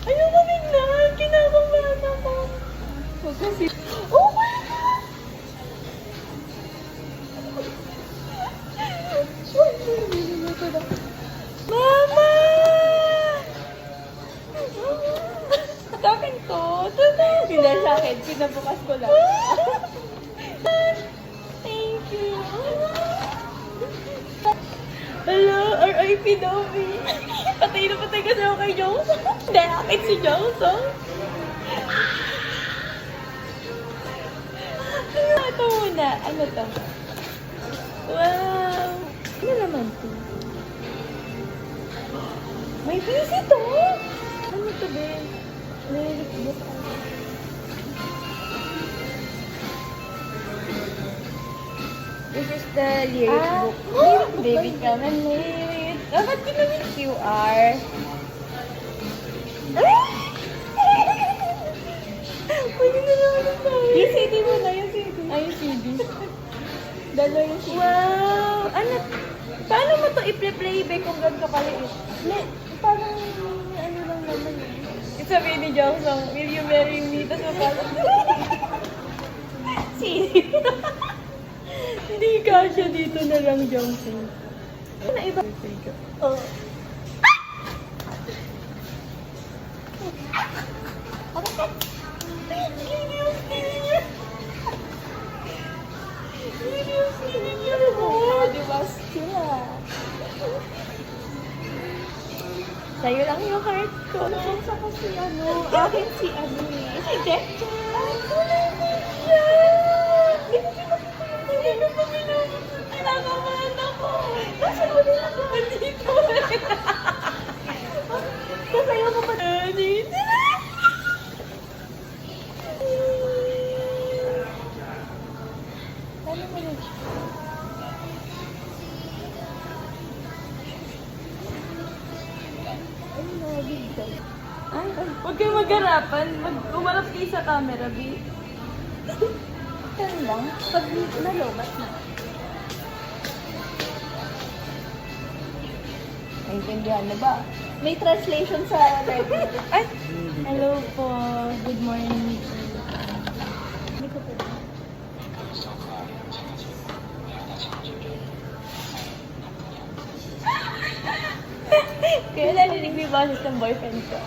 Ayoko tingnan. Kinakabahan ako. Huwag kasi. Oh my God! Mama! Token ko. Hindi sa akin. Pinabukas ko lang. Thank you. Hello, R.I.P. Dobby. Patay na patay kasi ako kay Johnson. Hindi, akin si Johnson. Ito muna. Ano to? Wow! Ano naman to? May busy to! Ano to, Ben? Nililipbot ako. This is the lyric book. Baby, come and read. Dapat ginawin QR. Pwede na naman ang tayo. Yung CD mo na, yung CD. Ay, yung CD. Dalawa yung CD. Wow! Ano? Paano mo to i-playback kung ganito kaliit? Parang ano lang naman eh. Sabihin ni Johnson, will you marry me? Tapos parang CD. Hindi ka siya dito na lang, Johnson. Ano iba? Oh. Sa'yo lang yung heart ko. Sa ko si ano, akin si ano eh. Si Jeff. Ay, kulay mo siya! Hindi ko pa minumot. Kinakabahan ako. Nasaan mo nila ko? Dito. Kasayo ko pa. Dito. Ano mo yun? Ay, huwag kayong mag-harapan. Umarap kayo sa camera, B. Yan lang. Pag nalobat na. Naintindihan na ba? May translation sa live. Ay! Hello po. Good morning. Hindi ko pwede. Kaya narinig mo yung boses ng boyfriend ko.